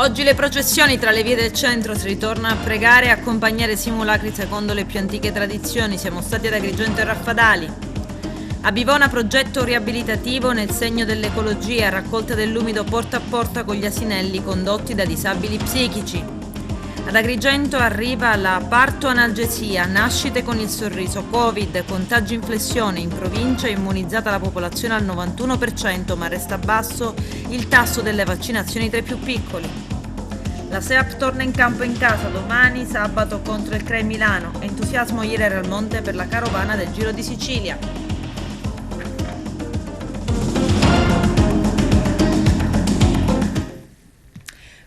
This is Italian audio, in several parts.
Oggi le processioni tra le vie del centro, si ritorna a pregare e accompagnare simulacri secondo le più antiche tradizioni. Siamo stati ad Agrigento e Raffadali. A Bivona progetto riabilitativo nel segno dell'ecologia, raccolta dell'umido porta a porta con gli asinelli condotti da disabili psichici. Ad Agrigento arriva la parto-analgesia, nascite con il sorriso, Covid, contagi in flessione, in provincia immunizzata la popolazione al 91%, ma resta basso il tasso delle vaccinazioni tra i più piccoli. La SEAP torna in campo in casa domani, sabato contro il CREI Milano, entusiasmo ieri a Realmonte per la carovana del Giro di Sicilia.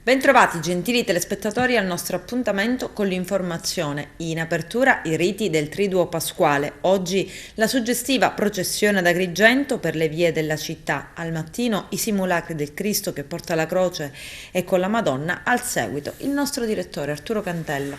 Bentrovati gentili telespettatori al nostro appuntamento con l'informazione. In apertura i riti del Triduo Pasquale. Oggi la suggestiva processione ad Agrigento per le vie della città. Al mattino i simulacri del Cristo che porta la croce e con la Madonna. Al seguito il nostro direttore Arturo Cantella.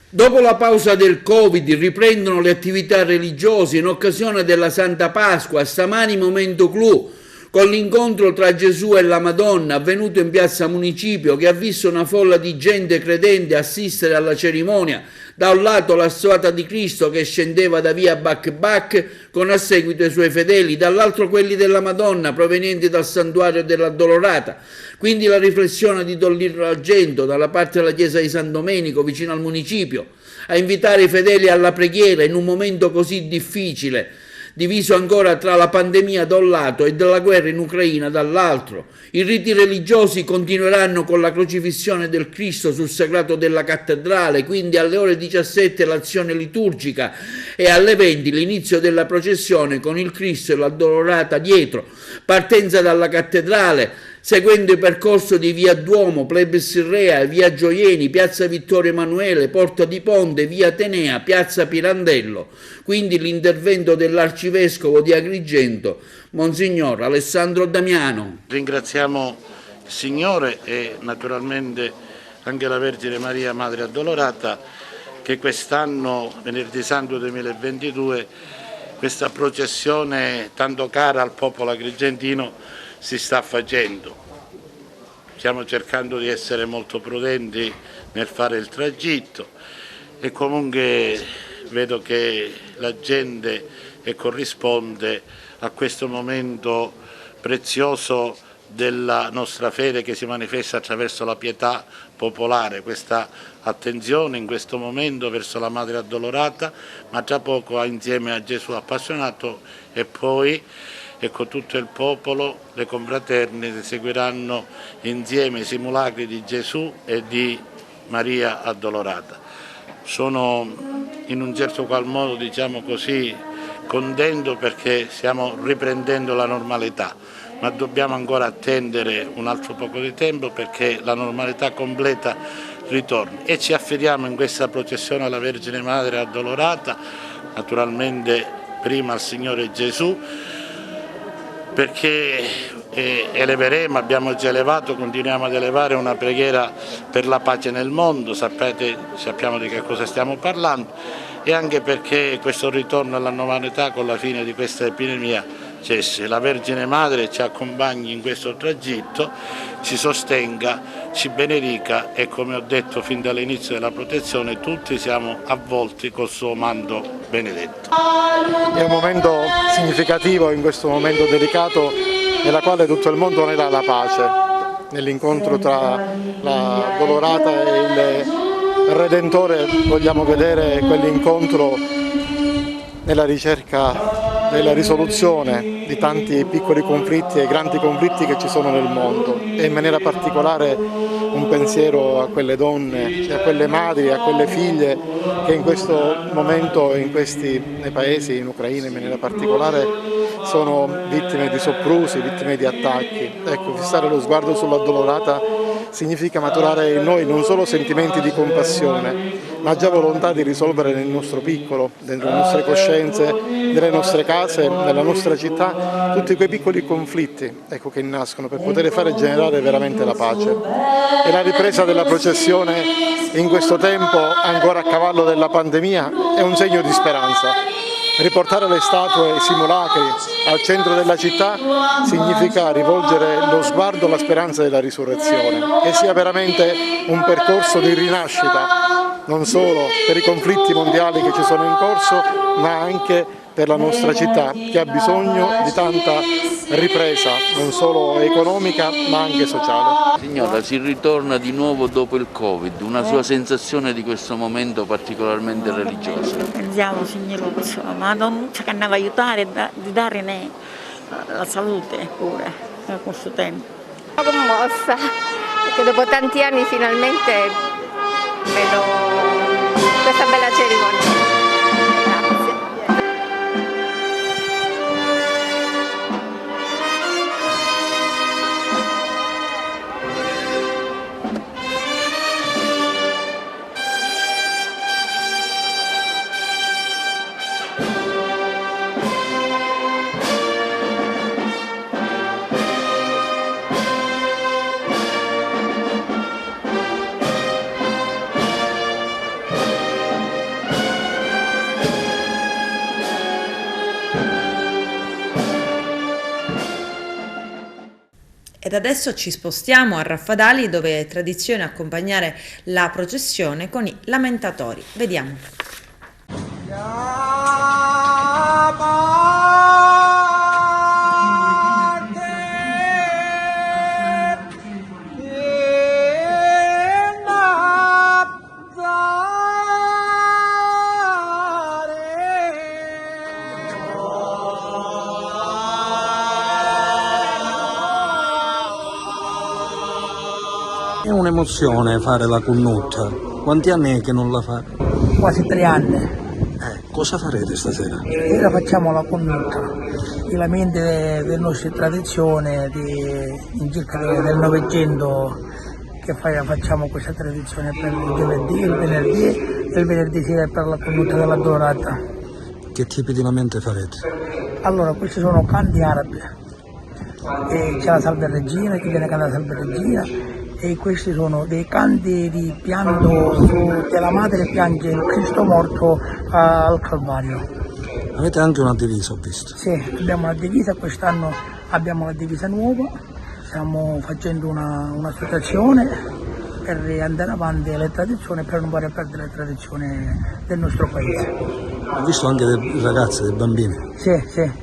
Dopo la pausa del Covid riprendono le attività religiose in occasione della Santa Pasqua. Stamani momento clou con l'incontro tra Gesù e la Madonna avvenuto in piazza Municipio, che ha visto una folla di gente credente assistere alla cerimonia. Da un lato la statua di Cristo che scendeva da via Bac con a seguito i suoi fedeli, dall'altro quelli della Madonna provenienti dal santuario dell'Addolorata. Quindi la riflessione di Don Lirro Argento dalla parte della chiesa di San Domenico vicino al Municipio a invitare i fedeli alla preghiera in un momento così difficile, diviso ancora tra la pandemia da un lato e della guerra in Ucraina dall'altro. I riti religiosi continueranno con la crocifissione del Cristo sul sagrato della cattedrale, quindi alle ore 17 l'azione liturgica e alle 20 l'inizio della processione con il Cristo e l'Addolorata dietro, partenza dalla cattedrale, seguendo il percorso di via Duomo, Plebis Rea, via Gioieni, piazza Vittorio Emanuele, Porta di Ponte, via Atenea, piazza Pirandello. Quindi l'intervento dell'arcivescovo di Agrigento, Monsignor Alessandro Damiano. Ringraziamo il Signore e naturalmente anche la Vergine Maria Madre Addolorata che quest'anno, venerdì santo 2022, questa processione tanto cara al popolo agrigentino si sta facendo. Stiamo cercando di essere molto prudenti nel fare il tragitto e comunque vedo che la gente corrisponde a questo momento prezioso della nostra fede che si manifesta attraverso la pietà popolare, questa attenzione in questo momento verso la Madre Addolorata, ma tra poco insieme a Gesù appassionato e poi e con tutto il popolo, le confraternite seguiranno insieme i simulacri di Gesù e di Maria Addolorata. Sono in un certo qual modo, diciamo così, contento perché stiamo riprendendo la normalità, ma dobbiamo ancora attendere un altro poco di tempo perché la normalità completa ritorni e ci affidiamo in questa processione alla Vergine Madre Addolorata, naturalmente prima al Signore Gesù, perché abbiamo già elevato, continuiamo ad elevare una preghiera per la pace nel mondo, sappiamo di che cosa stiamo parlando, e anche perché questo ritorno alla normalità con la fine di questa epidemia cessi. La Vergine Madre ci accompagni in questo tragitto, ci sostenga, ci benedica e, come ho detto fin dall'inizio della protezione, tutti siamo avvolti col suo manto benedetto. È un momento significativo in questo momento delicato nella quale tutto il mondo anela la pace, nell'incontro tra la Addolorata e il Redentore vogliamo vedere quell'incontro nella ricerca della risoluzione di tanti piccoli conflitti e grandi conflitti che ci sono nel mondo e in maniera particolare un pensiero a quelle donne, a quelle madri, a quelle figlie che in questo momento nei paesi, in Ucraina in maniera particolare, sono vittime di soprusi, vittime di attacchi. Ecco, fissare lo sguardo sull'Addolorata significa maturare in noi non solo sentimenti di compassione, ma già volontà di risolvere nel nostro piccolo, dentro le nostre coscienze, nelle nostre case, nella nostra città, tutti quei piccoli conflitti, ecco, che nascono per poter fare generare veramente la pace. E la ripresa della processione in questo tempo, ancora a cavallo della pandemia, è un segno di speranza. riportare le statue e i simulacri al centro della città significa rivolgere lo sguardo alla speranza della risurrezione, che sia veramente un percorso di rinascita, non solo per i conflitti mondiali che ci sono in corso, ma anche per la nostra città, che ha bisogno di tanta ripresa, non solo economica ma anche sociale. Signora, si ritorna di nuovo dopo il Covid, una sua sensazione di questo momento particolarmente religioso? Andiamo, signoruzzo, ma non c'è che ne va aiutare di dare la salute pure in questo tempo. Sono commossa, perché dopo tanti anni finalmente vedo questa bella cerimonia. Grazie. Ed adesso ci spostiamo a Raffadali, dove è tradizione accompagnare la processione con i lamentatori. Vediamo. È un'emozione fare la Cunnuta. Quanti anni è che non la fa? Quasi 3 anni. Cosa farete stasera? Stasera facciamo la Cunnuta, i lamenti delle nostre tradizioni in circa del Novecento, che facciamo questa tradizione per il giovedì, il venerdì e il venerdì sera per la Cunnuta della Dorata. Che tipi di lamenti farete? Allora, questi sono canti arabi, e c'è la Salve Regina, che viene cantata la Salve Regina, e questi sono dei canti di pianto che la madre piange il Cristo morto al Calvario. Avete anche una divisa, ho visto. Sì, abbiamo una divisa, quest'anno abbiamo la divisa nuova, stiamo facendo un'associazione per andare avanti alle tradizioni, per non fare perdere le tradizioni del nostro paese. Ho visto anche dei ragazzi, dei bambini. Sì,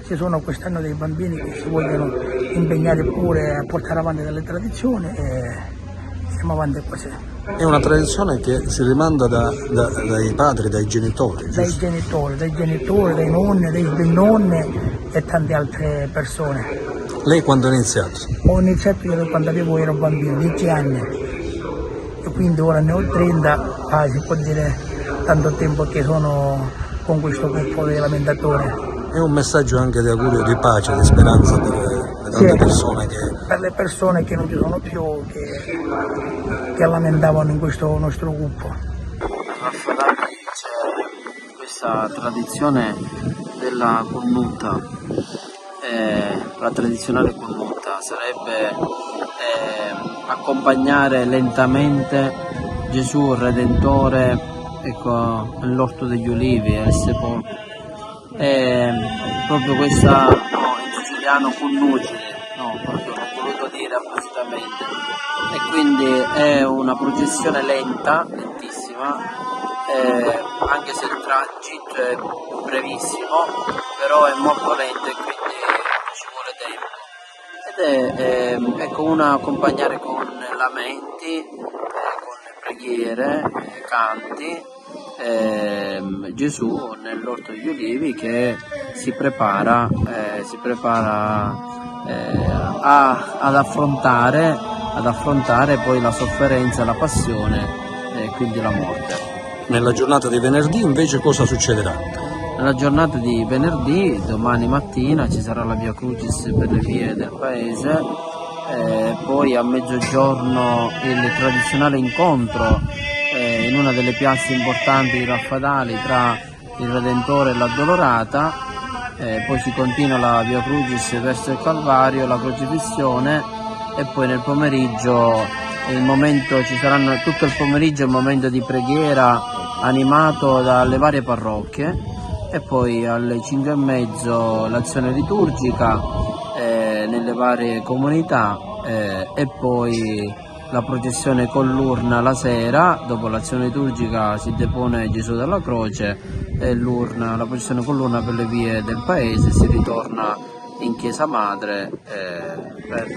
ci sono quest'anno dei bambini che si vogliono impegnare pure a portare avanti delle tradizioni e siamo avanti così. È una tradizione che si rimanda dai padri, dai genitori, dai genitori, dai nonni, dai bisnonni e tante altre persone. Lei quando ha iniziato? Ho iniziato io quando ero bambino, 10 anni, e quindi ora ne ho 30, si può dire tanto tempo che sono con questo gruppo di lamentatori. È un messaggio anche di augurio di pace, di speranza per le tante persone che... Per le persone che non ci sono più, che lamentavano in questo nostro gruppo. A Raffadali c'è questa tradizione della Cunnuta, la tradizionale Cunnuta sarebbe accompagnare lentamente Gesù Redentore, ecco, nell'orto degli ulivi e il sepolcro. Proprio questa, in siciliano Cunnucide, proprio l'ho voluto dire appositamente, e quindi è una processione lentissima, anche se il transito è brevissimo, però è molto lento e quindi ci vuole tempo, ed è una accompagnare con lamenti, con preghiere, canti, Gesù nell'orto degli ulivi che si prepara ad affrontare poi la sofferenza, la passione e quindi la morte. Nella giornata di venerdì invece cosa succederà? Nella giornata di venerdì, domani mattina, ci sarà la Via Crucis per le vie del paese, poi a mezzogiorno il tradizionale incontro in una delle piazze importanti di Raffadali tra il Redentore e l'Addolorata, poi si continua la Via Crucis verso il Calvario, la crocifissione, e poi nel pomeriggio ci saranno tutto il pomeriggio il momento di preghiera animato dalle varie parrocchie, e poi alle 5:30 l'azione liturgica nelle varie comunità e poi la processione con l'urna la sera. Dopo l'azione liturgica si depone Gesù dalla croce e la processione con l'urna per le vie del paese, si ritorna in chiesa madre per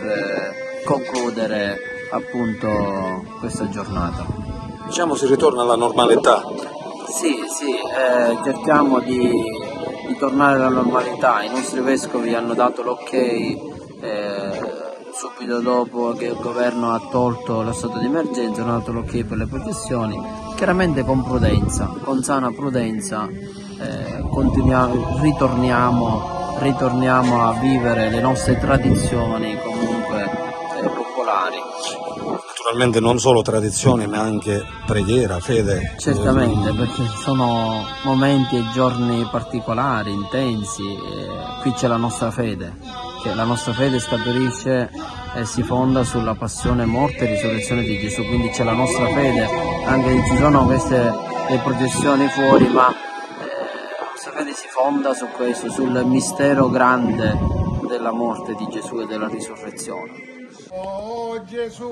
concludere appunto questa giornata. Diciamo si ritorna alla normalità. Sì, cerchiamo di tornare alla normalità. I nostri vescovi hanno dato l'ok subito dopo che il governo ha tolto lo stato di emergenza, hanno dato l'ok per le processioni, chiaramente con prudenza, con sana prudenza, ritorniamo a vivere le nostre tradizioni comunque popolari. Naturalmente non solo tradizioni ma anche preghiera, fede. Certamente, perché sono momenti e giorni particolari, intensi, qui c'è la nostra fede, che la nostra fede stabilisce e si fonda sulla passione, morte e risurrezione di Gesù, quindi c'è la nostra fede, anche se ci sono queste le processioni fuori, ma la nostra fede si fonda su questo, sul mistero grande della morte di Gesù e della risurrezione. Oh Gesù,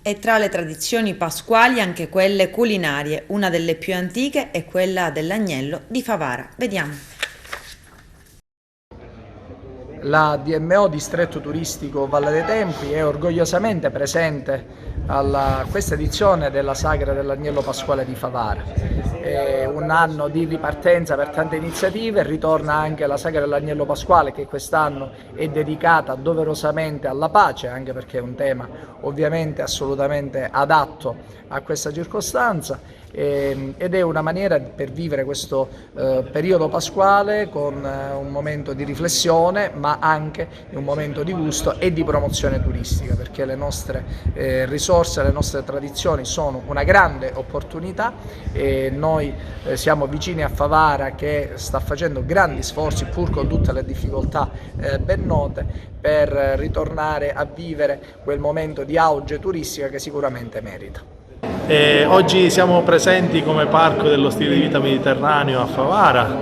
E tra le tradizioni pasquali anche quelle culinarie, una delle più antiche è quella dell'agnello di Favara. Vediamo. La DMO Distretto Turistico Valle dei Tempii è orgogliosamente presente a questa edizione della Sagra dell'Agnello Pasquale di Favara. È un anno di ripartenza per tante iniziative, ritorna anche la Sagra dell'Agnello Pasquale che quest'anno è dedicata doverosamente alla pace, anche perché è un tema ovviamente assolutamente adatto a questa circostanza. Ed è una maniera per vivere questo periodo pasquale con un momento di riflessione, ma anche un momento di gusto e di promozione turistica, perché le nostre risorse, le nostre tradizioni sono una grande opportunità e noi siamo vicini a Favara che sta facendo grandi sforzi, pur con tutte le difficoltà ben note, per ritornare a vivere quel momento di auge turistica che sicuramente merita. Oggi siamo presenti come Parco dello Stile di Vita Mediterraneo a Favara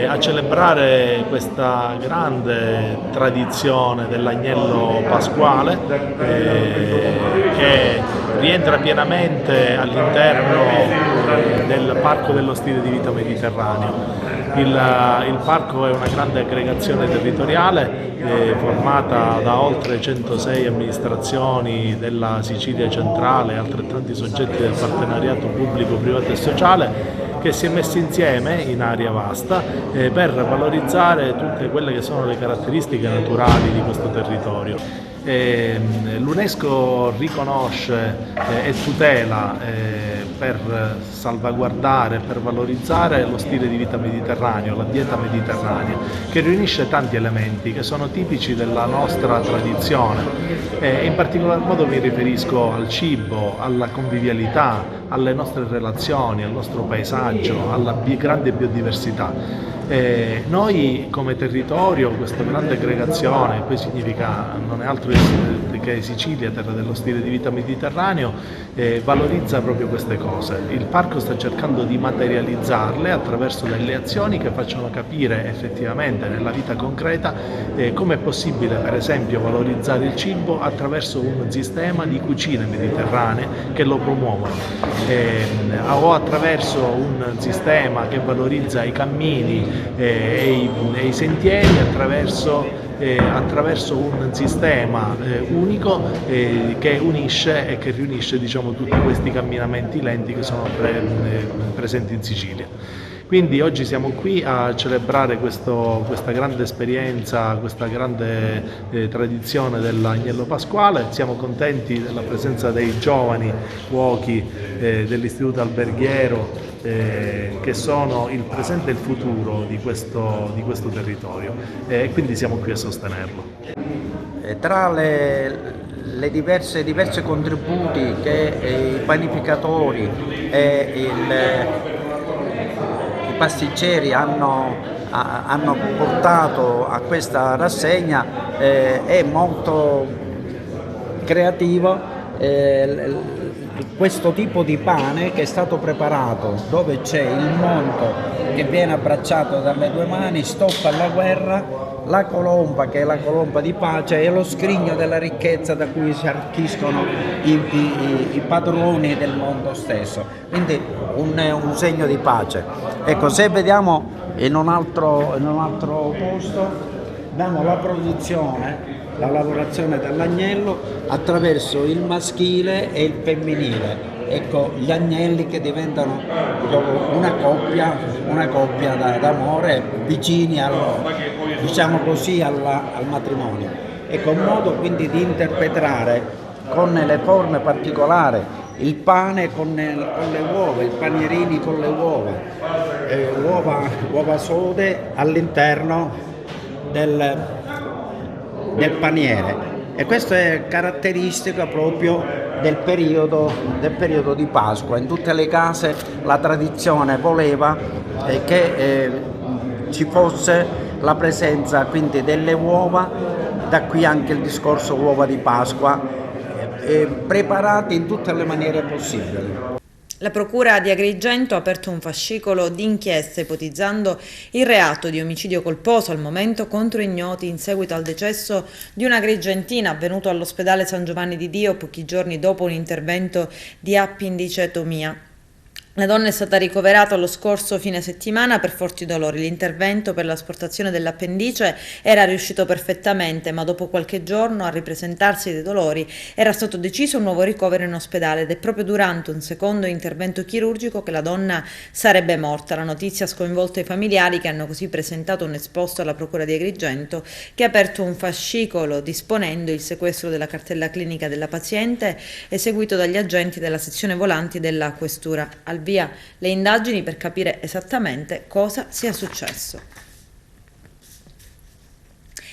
a celebrare questa grande tradizione dell'agnello pasquale che rientra pienamente all'interno del Parco dello Stile di Vita Mediterraneo. Il parco è una grande aggregazione territoriale formata da oltre 106 amministrazioni della Sicilia centrale e altrettanti soggetti del partenariato pubblico, privato e sociale che si è messo insieme in area vasta per valorizzare tutte quelle che sono le caratteristiche naturali di questo territorio. L'UNESCO riconosce e tutela per salvaguardare, per valorizzare lo stile di vita mediterraneo, la dieta mediterranea, che riunisce tanti elementi che sono tipici della nostra tradizione. In particolar modo mi riferisco al cibo, alla convivialità, alle nostre relazioni, al nostro paesaggio, alla grande biodiversità. Noi come territorio, questa grande aggregazione, poi significa non è altro che Sicilia, terra dello stile di vita mediterraneo, valorizza proprio queste cose. Il parco sta cercando di materializzarle attraverso delle azioni che facciano capire effettivamente nella vita concreta come è possibile per esempio valorizzare il cibo attraverso un sistema di cucine mediterranee che lo promuovono o attraverso un sistema che valorizza i cammini e i sentieri attraverso un sistema unico che unisce e che riunisce, diciamo, tutti questi camminamenti lenti che sono presenti in Sicilia. Quindi oggi siamo qui a celebrare questa grande esperienza, questa grande tradizione dell'agnello pasquale. Siamo contenti della presenza dei giovani cuochi dell'Istituto Alberghiero, che sono il presente e il futuro di questo territorio, e quindi siamo qui a sostenerlo. Tra le diversi contributi che i panificatori e i pasticceri hanno portato a questa rassegna, è molto creativo questo tipo di pane che è stato preparato, dove c'è il monto che viene abbracciato dalle due mani, stop alla guerra, la colomba che è la colomba di pace e lo scrigno della ricchezza da cui si arricchiscono i padroni del mondo stesso, quindi un segno di pace. Ecco, se vediamo in un altro posto, abbiamo la produzione, la lavorazione dell'agnello attraverso il maschile e il femminile. Ecco, gli agnelli che diventano una coppia d'amore, vicini diciamo così, al matrimonio. Ecco, un modo quindi di interpretare con le forme particolari il pane con le uova, i panierini con le uova sode all'interno del paniere, e questo è caratteristico proprio del periodo di Pasqua. In tutte le case la tradizione voleva che ci fosse la presenza quindi delle uova, da qui anche il discorso uova di Pasqua, preparate in tutte le maniere possibili. La Procura di Agrigento ha aperto un fascicolo d'inchiesta ipotizzando il reato di omicidio colposo al momento contro ignoti in seguito al decesso di una agrigentina avvenuto all'ospedale San Giovanni di Dio pochi giorni dopo un intervento di appendicetomia. La donna è stata ricoverata lo scorso fine settimana per forti dolori. L'intervento per l'asportazione dell'appendice era riuscito perfettamente, ma dopo qualche giorno, a ripresentarsi dei dolori, era stato deciso un nuovo ricovero in ospedale ed è proprio durante un secondo intervento chirurgico che la donna sarebbe morta. La notizia ha sconvolto i familiari, che hanno così presentato un esposto alla Procura di Agrigento, che ha aperto un fascicolo disponendo il sequestro della cartella clinica della paziente, eseguito dagli agenti della sezione volanti della questura. Al via le indagini per capire esattamente cosa sia successo.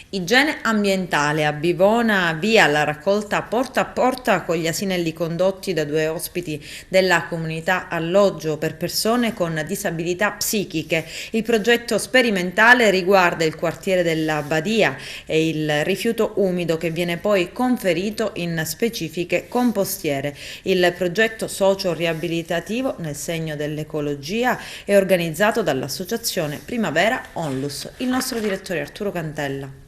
Igiene ambientale a Bivona, via la raccolta porta a porta con gli asinelli condotti da 2 ospiti della comunità alloggio per persone con disabilità psichiche. Il progetto sperimentale riguarda il quartiere della Badia e il rifiuto umido che viene poi conferito in specifiche compostiere. Il progetto socio-riabilitativo nel segno dell'ecologia è organizzato dall'associazione Primavera Onlus. Il nostro direttore Arturo Cantella.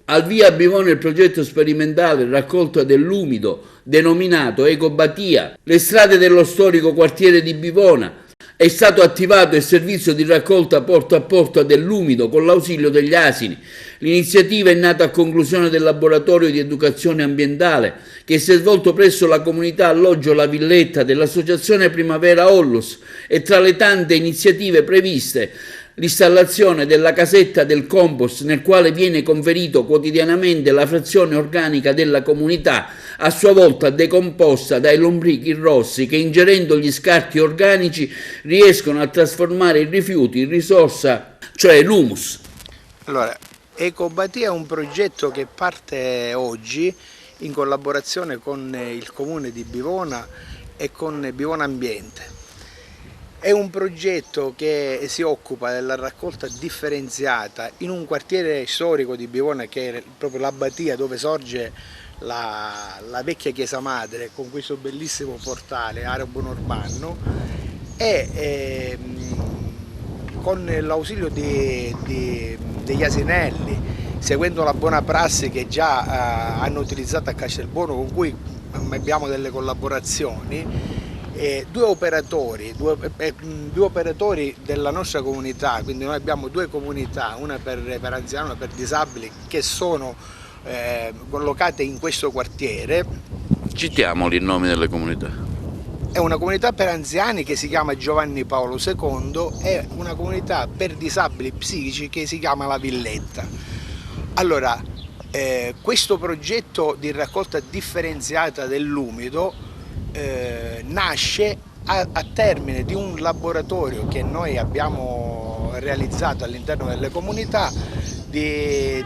Al via a Bivona il progetto sperimentale raccolta dell'umido denominato Ecobatia. Le strade dello storico quartiere di Bivona. È stato attivato il servizio di raccolta porta a porta dell'umido con l'ausilio degli asini. L'iniziativa è nata a conclusione del laboratorio di educazione ambientale che si è svolto presso la comunità alloggio La Villetta dell'associazione Primavera Onlus, e tra le tante iniziative previste l'installazione della casetta del compost, nel quale viene conferito quotidianamente la frazione organica della comunità, a sua volta decomposta dai lombrichi rossi che, ingerendo gli scarti organici, riescono a trasformare i rifiuti in risorsa, cioè l'humus. Allora, Ecobatia è un progetto che parte oggi in collaborazione con il comune di Bivona e con Bivona Ambiente. È un progetto che si occupa della raccolta differenziata in un quartiere storico di Bivona, che è proprio la Batia, dove sorge la vecchia chiesa madre con questo bellissimo portale arabo-normanno, e con l'ausilio degli asinelli, seguendo la buona prassi che già hanno utilizzato a Castelbuono, con cui abbiamo delle collaborazioni. Due operatori della nostra comunità, quindi noi abbiamo 2 comunità, una per anziani e una per disabili, che sono collocate in questo quartiere. Citiamoli i nomi delle comunità. è una comunità per anziani che si chiama Giovanni Paolo II e una comunità per disabili psichici che si chiama La Villetta. Allora, questo progetto di raccolta differenziata dell'umido nasce a termine di un laboratorio che noi abbiamo realizzato all'interno delle comunità di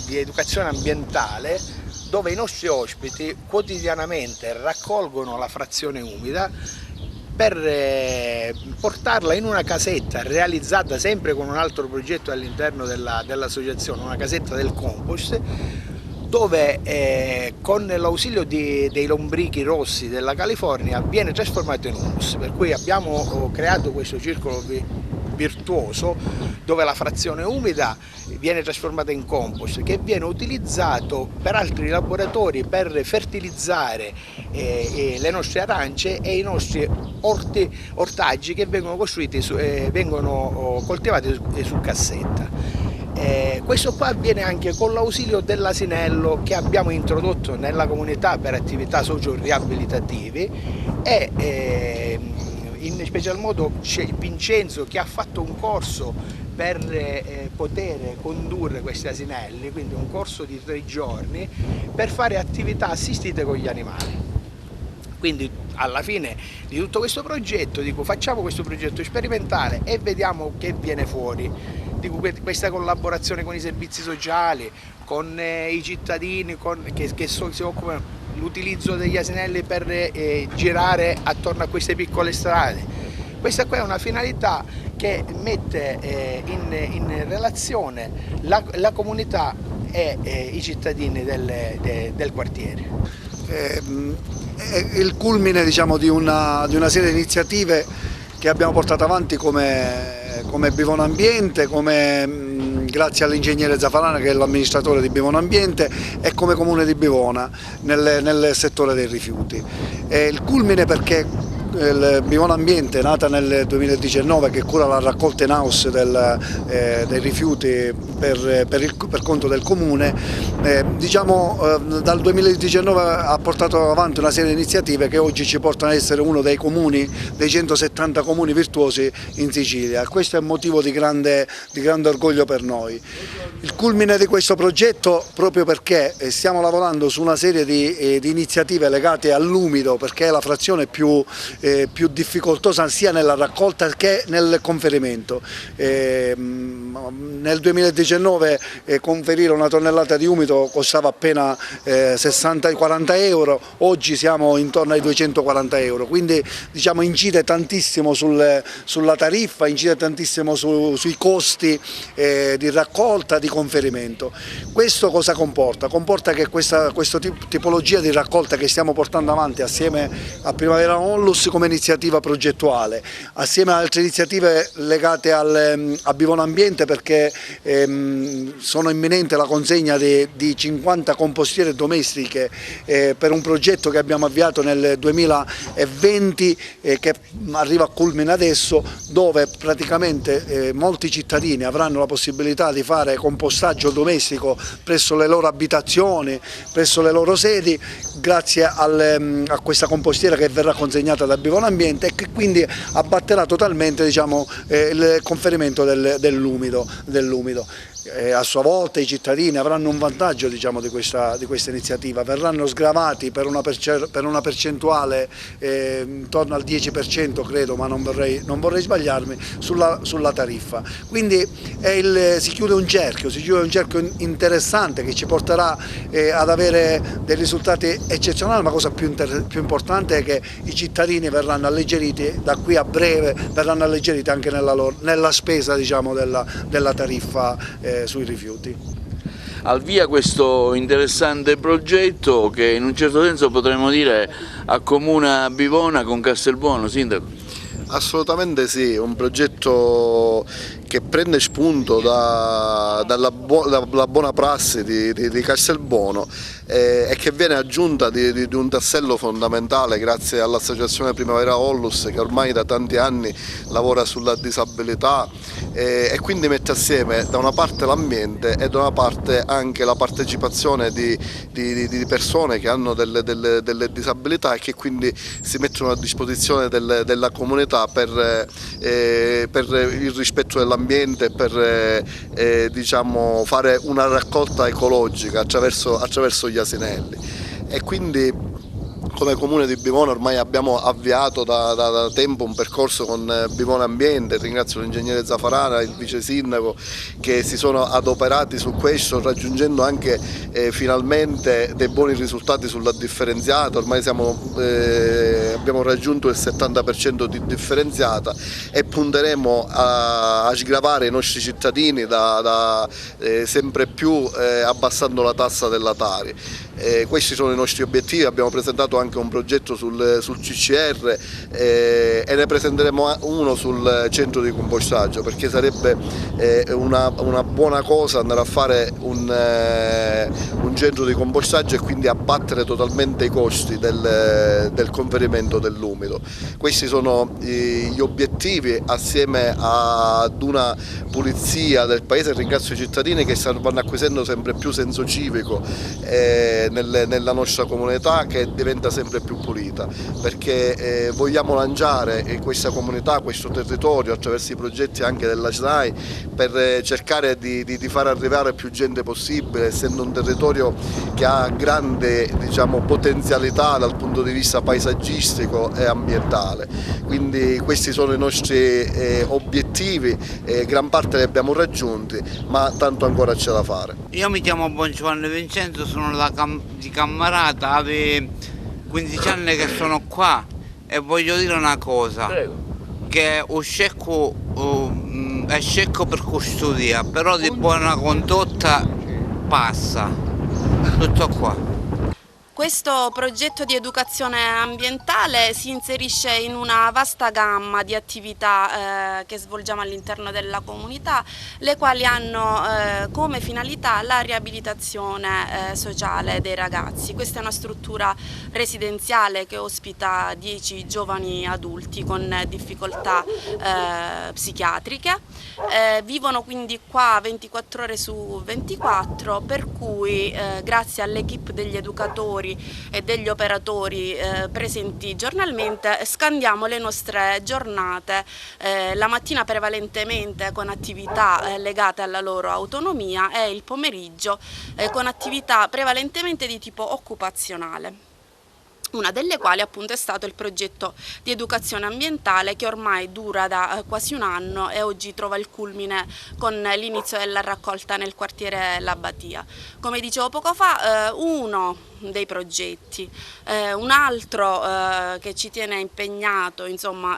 educazione ambientale, dove i nostri ospiti quotidianamente raccolgono la frazione umida per portarla in una casetta realizzata sempre con un altro progetto all'interno dell'associazione, una casetta del compost, dove con l'ausilio dei lombrichi rossi della California viene trasformato in humus, per cui abbiamo creato questo circolo virtuoso dove la frazione umida viene trasformata in compost che viene utilizzato per altri laboratori per fertilizzare le nostre arance e i nostri ortaggi che vengono coltivati su cassetta. Questo qua avviene anche con l'ausilio dell'asinello che abbiamo introdotto nella comunità per attività socio-riabilitative e in special modo c'è Vincenzo che ha fatto un corso per poter condurre questi asinelli, quindi un corso di 3 giorni per fare attività assistite con gli animali. Quindi alla fine di tutto questo progetto dico facciamo questo progetto sperimentale e vediamo che viene fuori. Dico, questa collaborazione con i servizi sociali, con i cittadini che si occupano dell'utilizzo degli asinelli per girare attorno a queste piccole strade. Questa qua è una finalità che mette in relazione la comunità e i cittadini del quartiere. È il culmine, diciamo, di una serie di iniziative che abbiamo portato avanti come Bivona Ambiente, grazie all'ingegnere Zaffarana che è l'amministratore di Bivona Ambiente e come comune di Bivona nel settore dei rifiuti. È il culmine perché il Bivona Ambiente, nata nel 2019, che cura la raccolta in house dei rifiuti per conto del comune, dal 2019 ha portato avanti una serie di iniziative che oggi ci portano ad essere uno dei 170 comuni virtuosi in Sicilia. Questo è un motivo di grande orgoglio per noi. Il culmine di questo progetto, proprio perché stiamo lavorando su una serie di iniziative legate all'umido, perché è la frazione più difficoltosa sia nella raccolta che nel conferimento. Nel 2019 conferire una tonnellata di umido costava appena 40 euro, oggi siamo intorno ai 240 euro, quindi diciamo incide tantissimo sulla tariffa, incide tantissimo sui costi di raccolta, di conferimento. Questo cosa comporta? Comporta che questa tipologia di raccolta che stiamo portando avanti assieme a Primavera Onlus come iniziativa progettuale, assieme ad altre iniziative legate a Bivona Ambiente, perché sono imminente la consegna di 50 compostiere domestiche per un progetto che abbiamo avviato nel 2020 che arriva a culmine adesso, dove praticamente molti cittadini avranno la possibilità di fare compostaggio domestico presso le loro abitazioni, presso le loro sedi, grazie a questa compostiera che verrà consegnata da Bivona Ambiente e che quindi abbatterà totalmente, diciamo, il conferimento dell'umido. A sua volta i cittadini avranno un vantaggio, diciamo, di questa iniziativa, verranno sgravati per una percentuale intorno al 10% credo, ma non vorrei sbagliarmi, sulla tariffa. Quindi si chiude un cerchio interessante che ci porterà ad avere dei risultati eccezionali, ma la cosa più importante è che i cittadini verranno alleggeriti da qui a breve, verranno alleggeriti anche nella spesa, diciamo, della tariffa sui rifiuti. Al via questo interessante progetto che in un certo senso potremmo dire accomuna Bivona con Castelbuono, Sindaco? Assolutamente sì, un progetto che prende spunto dalla buona prassi di Castelbuono e che viene aggiunta di un tassello fondamentale grazie all'Associazione Primavera Onlus, che ormai da tanti anni lavora sulla disabilità e quindi mette assieme da una parte l'ambiente e da una parte anche la partecipazione di persone che hanno delle disabilità e che quindi si mettono a disposizione della comunità per il rispetto dell'ambiente, per diciamo, fare una raccolta ecologica attraverso gli asinelli. E quindi come Comune di Bivona ormai abbiamo avviato da tempo un percorso con Bivona Ambiente. Ringrazio l'ingegnere Zafarana e il vice sindaco che si sono adoperati su questo, raggiungendo anche finalmente dei buoni risultati sulla differenziata. Ormai abbiamo raggiunto il 70% di differenziata e punteremo a sgravare i nostri cittadini sempre più abbassando la tassa della Tari. Questi sono i nostri obiettivi. Abbiamo presentato anche un progetto sul CCR e ne presenteremo uno sul centro di compostaggio, perché sarebbe una buona cosa andare a fare un centro di compostaggio e quindi abbattere totalmente i costi del conferimento dell'umido. Questi sono gli obiettivi, assieme ad una pulizia del paese. Ringrazio i cittadini che vanno acquisendo sempre più senso civico nella nostra comunità, che diventa sempre più pulita, perché vogliamo lanciare questa comunità, questo territorio, attraverso i progetti anche della SNAI, per cercare di far arrivare più gente possibile, essendo un territorio che ha grande, diciamo, potenzialità dal punto di vista paesaggistico e ambientale. Quindi questi sono i nostri obiettivi, gran parte li abbiamo raggiunti, ma tanto ancora c'è da fare. Io mi chiamo Bongiovanni Vincenzo, sono di Cammarata, avevo 15 anni che sono qua e voglio dire una cosa. Prego. Che è scecco per custodia, però di buona condotta passa, tutto qua. Questo progetto di educazione ambientale si inserisce in una vasta gamma di attività che svolgiamo all'interno della comunità, le quali hanno come finalità la riabilitazione sociale dei ragazzi. Questa è una struttura residenziale che ospita 10 giovani adulti con difficoltà psichiatriche. Vivono quindi qua 24 ore su 24, per cui grazie all'equipe degli educatori e degli operatori presenti giornalmente scandiamo le nostre giornate, la mattina prevalentemente con attività legate alla loro autonomia e il pomeriggio con attività prevalentemente di tipo occupazionale. Una delle quali appunto è stato il progetto di educazione ambientale, che ormai dura da quasi un anno e oggi trova il culmine con l'inizio della raccolta nel quartiere L'Abbatia. Come dicevo poco fa, uno dei progetti, un altro che ci tiene impegnato, insomma,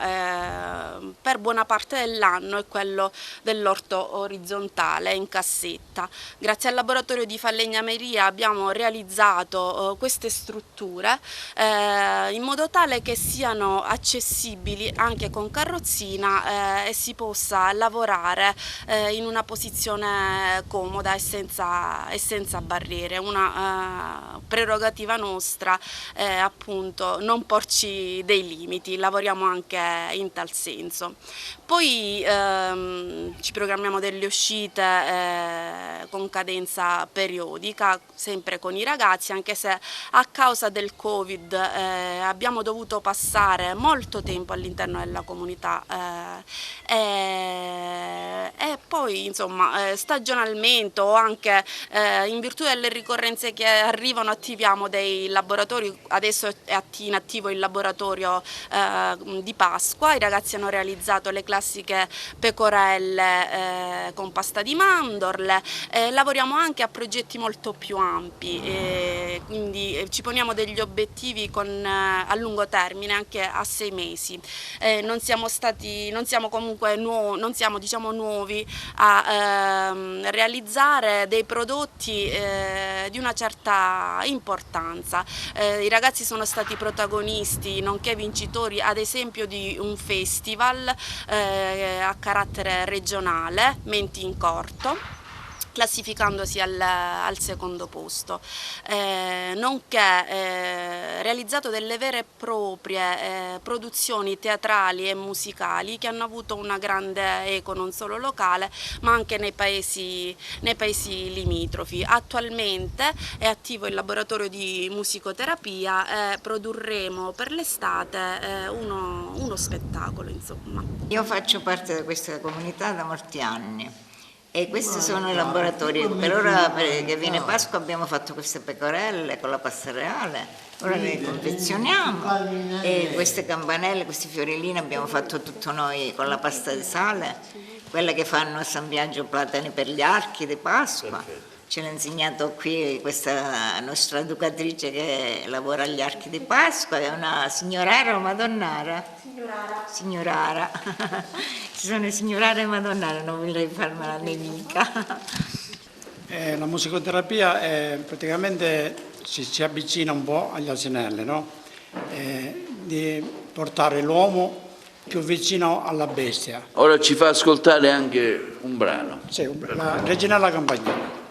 per buona parte dell'anno è quello dell'orto orizzontale in cassetta. Grazie al laboratorio di falegnameria abbiamo realizzato queste strutture in modo tale che siano accessibili anche con carrozzina e si possa lavorare in una posizione comoda e senza barriere. Una prerogativa nostra è appunto non porci dei limiti, lavoriamo anche in tal senso. Poi ci programmiamo delle uscite con cadenza periodica, sempre con i ragazzi, anche se a causa del Covid abbiamo dovuto passare molto tempo all'interno della comunità e poi insomma stagionalmente o anche in virtù delle ricorrenze che arrivano attiviamo dei laboratori. Adesso è in attivo il laboratorio di Pasqua, i ragazzi hanno realizzato le classiche pecorelle con pasta di mandorle, lavoriamo anche a progetti molto più ampi, quindi ci poniamo degli obiettivi a lungo termine, anche a 6 mesi. Non siamo diciamo nuovi a realizzare dei prodotti di una certa importanza. I ragazzi sono stati protagonisti nonché vincitori ad esempio di un festival a carattere regionale, Menti in Corto, classificandosi al secondo posto, nonché realizzato delle vere e proprie produzioni teatrali e musicali che hanno avuto una grande eco non solo locale ma anche nei paesi limitrofi. Attualmente è attivo il laboratorio di musicoterapia e produrremo per l'estate uno spettacolo, insomma. Io faccio parte di questa comunità da molti anni. E questi sono i laboratori. Per ora che viene Pasqua abbiamo fatto queste pecorelle con la pasta reale, ora le confezioniamo e queste campanelle, questi fiorellini abbiamo fatto tutto noi con la pasta di sale, quella che fanno a San Biagio Platani per gli archi di Pasqua. Ce l'ha insegnato qui questa nostra educatrice che lavora agli archi di Pasqua, è una signorara o madonnara? Signorara. Ci sono signorare e madonnara, non vorrei farmi la nemica. La musicoterapia praticamente si avvicina un po' agli asinelli, no? Di portare l'uomo più vicino alla bestia. Ora ci fa ascoltare anche un brano. Sì, la Reginella Campagnana.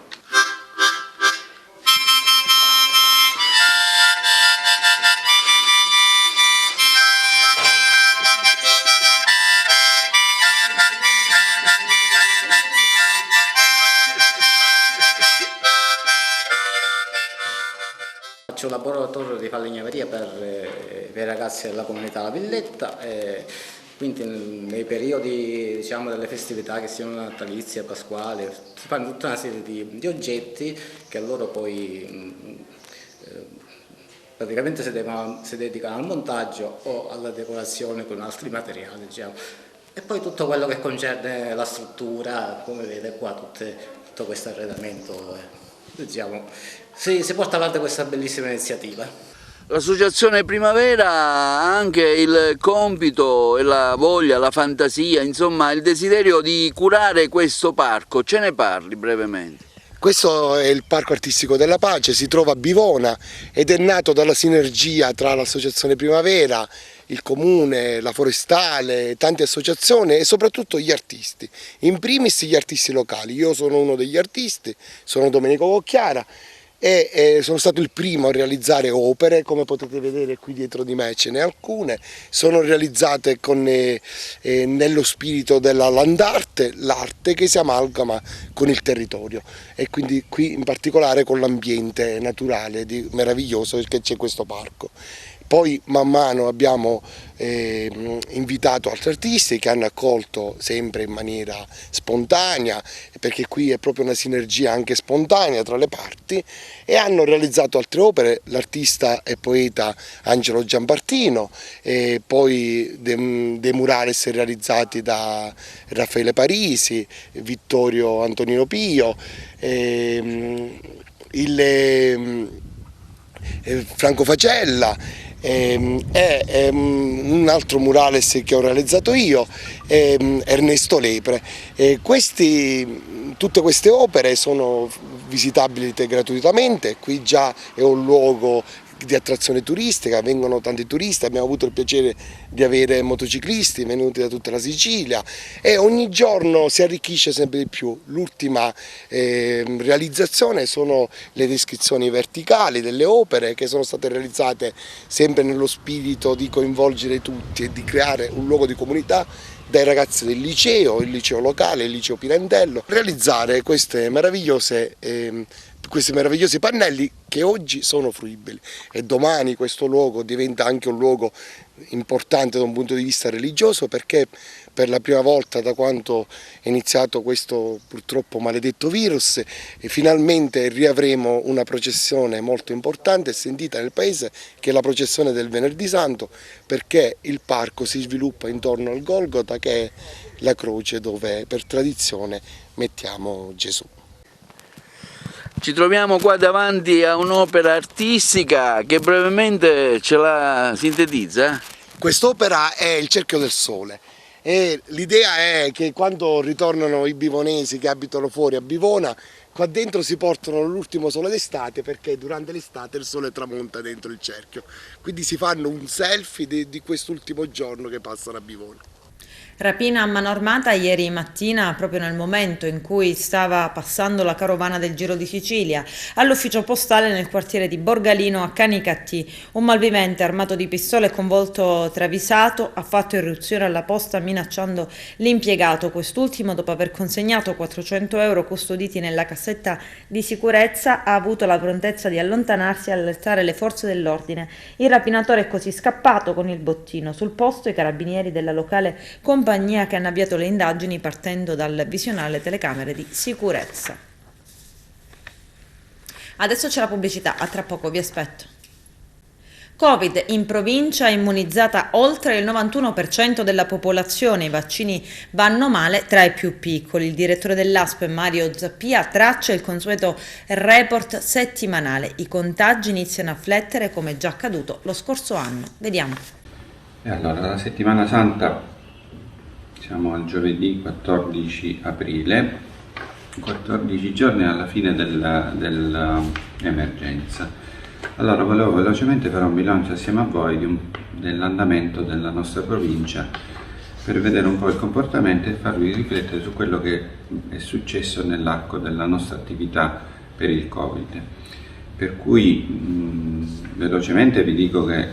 Faccio un laboratorio di falegnameria per i ragazzi della comunità La Villetta, quindi nei periodi delle festività che siano natalizie, pasquali, si fanno tutta una serie di oggetti che loro poi praticamente si dedicano al montaggio o alla decorazione con altri materiali. E poi tutto quello che concerne la struttura, come vede qua tutto questo arredamento. Si porta avanti questa bellissima iniziativa. L'associazione Primavera ha anche il compito e la voglia, la fantasia, insomma il desiderio di curare questo parco. Ce ne parli brevemente. Questo è il Parco Artistico della Pace, si trova a Bivona ed è nato dalla sinergia tra l'associazione Primavera, il comune, la forestale, tante associazioni e soprattutto gli artisti, in primis gli artisti locali. Io sono uno degli artisti, sono Domenico Cocchiara e sono stato il primo a realizzare opere, come potete vedere qui dietro di me ce n'è alcune, sono realizzate nello spirito della land art, l'arte che si amalgama con il territorio e quindi qui in particolare con l'ambiente naturale meraviglioso perché c'è questo parco. Poi man mano abbiamo invitato altri artisti che hanno accolto sempre in maniera spontanea, perché qui è proprio una sinergia anche spontanea tra le parti, e hanno realizzato altre opere, l'artista e poeta Angelo Giampartino, e poi dei murales realizzati da Raffaele Parisi, Vittorio Antonino Pio, Franco Facella, e un altro murales che ho realizzato io, Ernesto Lepre. Tutte queste opere sono visitabili gratuitamente, qui già è un luogo di attrazione turistica, vengono tanti turisti, abbiamo avuto il piacere di avere motociclisti venuti da tutta la Sicilia e ogni giorno si arricchisce sempre di più. L'ultima realizzazione sono le descrizioni verticali delle opere che sono state realizzate sempre nello spirito di coinvolgere tutti e di creare un luogo di comunità dai ragazzi del liceo, il liceo locale, il liceo Pirandello, realizzare questi meravigliosi pannelli che oggi sono fruibili e domani questo luogo diventa anche un luogo importante da un punto di vista religioso, perché per la prima volta da quando è iniziato questo purtroppo maledetto virus finalmente riavremo una processione molto importante e sentita nel paese, che è la processione del Venerdì Santo, perché il parco si sviluppa intorno al Golgota, che è la croce dove per tradizione mettiamo Gesù. Ci troviamo qua davanti a un'opera artistica che brevemente ce la sintetizza. Quest'opera è il Cerchio del Sole. e l'idea è che quando ritornano i bivonesi che abitano fuori a Bivona, qua dentro si portano l'ultimo sole d'estate, perché durante l'estate il sole tramonta dentro il cerchio, quindi si fanno un selfie di quest'ultimo giorno che passano a Bivona. Rapina a mano armata ieri mattina, proprio nel momento in cui stava passando la carovana del Giro di Sicilia, all'ufficio postale nel quartiere di Borgalino a Canicattì. Un malvivente armato di pistole e con volto travisato ha fatto irruzione alla posta minacciando l'impiegato. Quest'ultimo, dopo aver consegnato 400 euro custoditi nella cassetta di sicurezza, ha avuto la prontezza di allontanarsi e allertare le forze dell'ordine. Il rapinatore è così scappato con il bottino. Sul posto i carabinieri della locale compagnia che hanno avviato le indagini partendo dal visionare le telecamere di sicurezza. Adesso c'è la pubblicità, a tra poco, vi aspetto. Covid, in provincia immunizzata oltre il 91% della popolazione, i vaccini vanno male tra i più piccoli. Il direttore dell'ASP Mario Zappia traccia il consueto report settimanale. I contagi iniziano a flettere come già accaduto lo scorso anno. Vediamo. E allora, la settimana santa, siamo al giovedì 14 aprile, 14 giorni alla fine dell'emergenza. Allora volevo velocemente fare un bilancio assieme a voi dell'andamento della nostra provincia per vedere un po' il comportamento e farvi riflettere su quello che è successo nell'arco della nostra attività per il Covid. Per cui velocemente vi dico che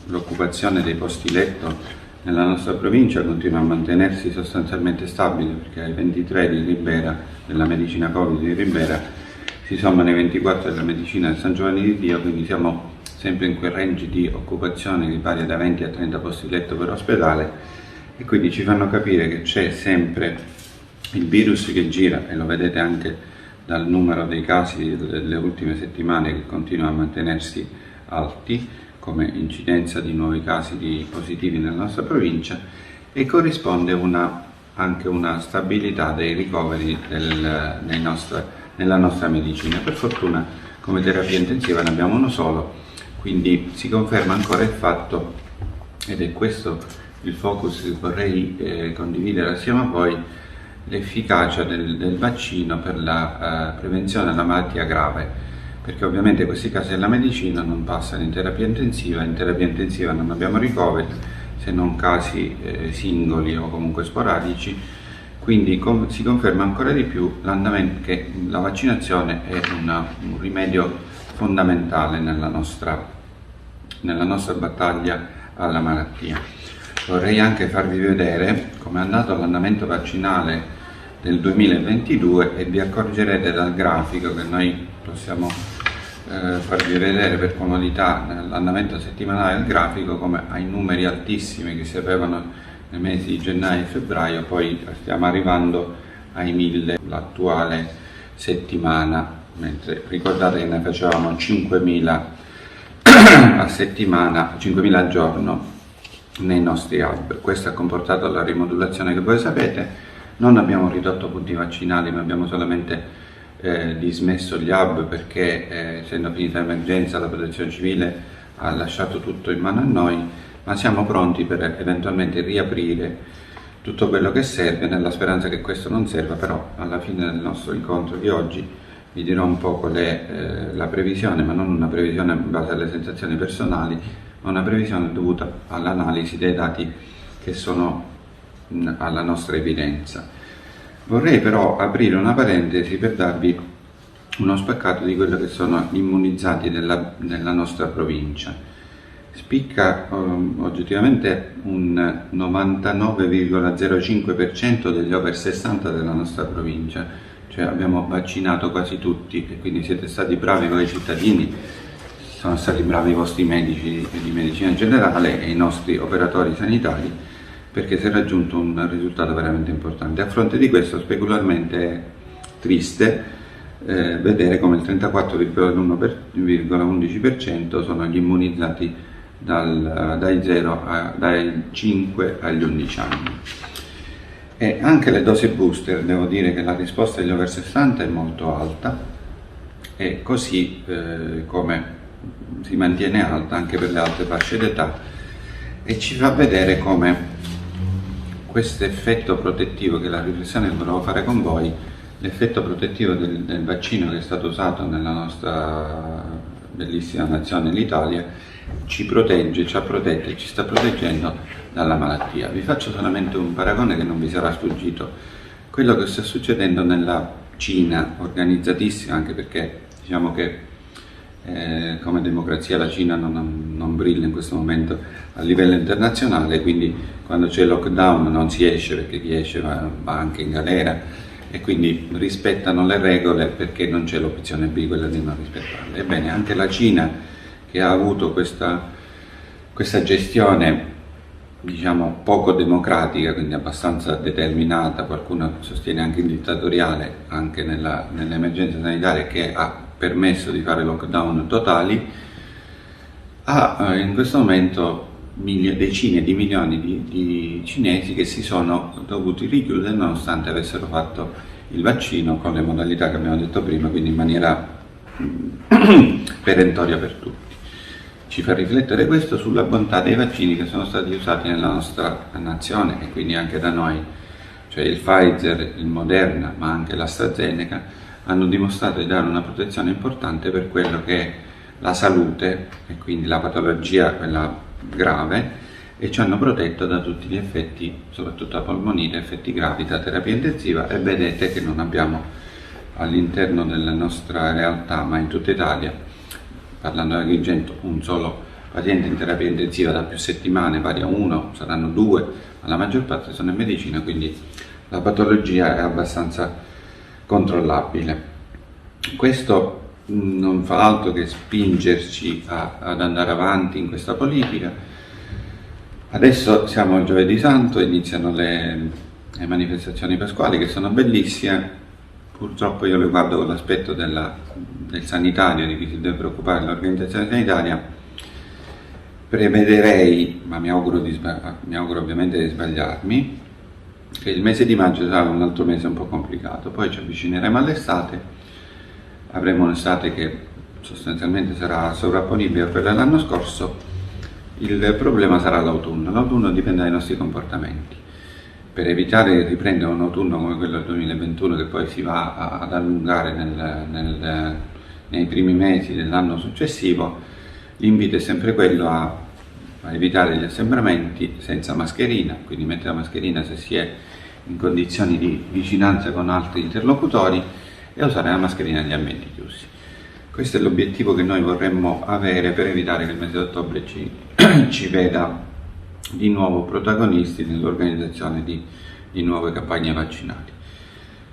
l'occupazione dei posti letto nella nostra provincia continua a mantenersi sostanzialmente stabile, perché ai 23 di Ribera, della medicina Covid di Ribera, si sommano i 24 della medicina del San Giovanni di Dio, quindi siamo sempre in quel range di occupazione che varia da 20 a 30 posti letto per ospedale, e quindi ci fanno capire che c'è sempre il virus che gira, e lo vedete anche dal numero dei casi delle ultime settimane che continua a mantenersi alti come incidenza di nuovi casi di positivi nella nostra provincia, e corrisponde anche una stabilità dei ricoveri nella nostra medicina. Per fortuna come terapia intensiva ne abbiamo uno solo, quindi si conferma ancora il fatto, ed è questo il focus che vorrei condividere assieme a voi, l'efficacia del vaccino per la prevenzione della malattia grave, perché ovviamente questi casi della medicina non passano in terapia intensiva non abbiamo ricoveri, se non casi singoli o comunque sporadici, quindi si conferma ancora di più l'andamento che la vaccinazione è un rimedio fondamentale nella nostra battaglia alla malattia. Vorrei anche farvi vedere come è andato l'andamento vaccinale del 2022 e vi accorgerete dal grafico che noi possiamo farvi vedere per comodità l'andamento settimanale del grafico, come ai numeri altissimi che si avevano nei mesi di gennaio e febbraio, poi stiamo arrivando ai 1000 l'attuale settimana, mentre ricordate che ne facevamo 5.000 a settimana, 5.000 al giorno nei nostri hub. Questo ha comportato la rimodulazione che voi sapete. Non abbiamo ridotto punti vaccinali, ma abbiamo solamente dismesso gli hub perché essendo finita l'emergenza la protezione civile ha lasciato tutto in mano a noi, ma siamo pronti per eventualmente riaprire tutto quello che serve, nella speranza che questo non serva. Però alla fine del nostro incontro di oggi vi dirò un po' qual è la previsione, ma non una previsione in base alle sensazioni personali, ma una previsione dovuta all'analisi dei dati che sono alla nostra evidenza. Vorrei però aprire una parentesi per darvi uno spaccato di quello che sono gli immunizzati nella nostra provincia. Spicca oggettivamente un 99,05% degli over 60 della nostra provincia, cioè abbiamo vaccinato quasi tutti, e quindi siete stati bravi voi cittadini, sono stati bravi i vostri medici di medicina generale e i nostri operatori sanitari, perché si è raggiunto un risultato veramente importante. A fronte di questo specularmente è triste vedere come il 34,11% sono gli immunizzati dai 5 agli 11 anni. E anche le dosi booster, devo dire che la risposta degli over 60 è molto alta, e così come si mantiene alta anche per le altre fasce d'età, e ci fa vedere come questo effetto protettivo, che è la riflessione che volevo fare con voi, l'effetto protettivo del vaccino che è stato usato nella nostra bellissima nazione, l'Italia, ci protegge, ci ha protetto e ci sta proteggendo dalla malattia. Vi faccio solamente un paragone che non vi sarà sfuggito. Quello che sta succedendo nella Cina, organizzatissima, anche perché diciamo che come democrazia la Cina non brilla in questo momento a livello internazionale, quindi quando c'è lockdown non si esce, perché chi esce va anche in galera, e quindi rispettano le regole perché non c'è l'opzione B, quella di non rispettarle. Ebbene, anche la Cina, che ha avuto questa gestione, diciamo, poco democratica, quindi abbastanza determinata, qualcuno sostiene anche dittatoriale, anche nell'emergenza sanitaria, che ha permesso di fare lockdown totali, ha in questo momento decine di milioni di cinesi che si sono dovuti richiudere nonostante avessero fatto il vaccino con le modalità che abbiamo detto prima, quindi in maniera perentoria per tutti. Ci fa riflettere questo sulla bontà dei vaccini che sono stati usati nella nostra nazione e quindi anche da noi, cioè il Pfizer, il Moderna, ma anche l'AstraZeneca, hanno dimostrato di dare una protezione importante per quello che è la salute e quindi la patologia, quella grave, e ci hanno protetto da tutti gli effetti, soprattutto a polmonite, effetti gravi da terapia intensiva, e vedete che non abbiamo all'interno della nostra realtà, ma in tutta Italia, parlando di Agrigento, un solo paziente in terapia intensiva da più settimane, pari a 1, saranno 2, ma la maggior parte sono in medicina, quindi la patologia è abbastanza controllabile. Questo non fa altro che spingerci ad andare avanti in questa politica. Adesso siamo il Giovedì Santo, iniziano le manifestazioni pasquali, che sono bellissime. Purtroppo io le guardo con l'aspetto del sanitario, di chi si deve preoccupare dell'organizzazione sanitaria. Prevederei, ma mi auguro ovviamente di sbagliarmi, che il mese di maggio sarà un altro mese un po' complicato, poi ci avvicineremo all'estate, avremo un'estate che sostanzialmente sarà sovrapponibile a quella dell'anno scorso. Il problema sarà l'autunno dipende dai nostri comportamenti. Per evitare di riprendere un autunno come quello del 2021, che poi si va ad allungare nei primi mesi dell'anno successivo, l'invito è sempre quello a evitare gli assembramenti senza mascherina, quindi mettere la mascherina se si è in condizioni di vicinanza con altri interlocutori, e usare la mascherina negli ambienti chiusi. Questo è l'obiettivo che noi vorremmo avere per evitare che il mese di ottobre ci veda di nuovo protagonisti nell'organizzazione di nuove campagne vaccinali.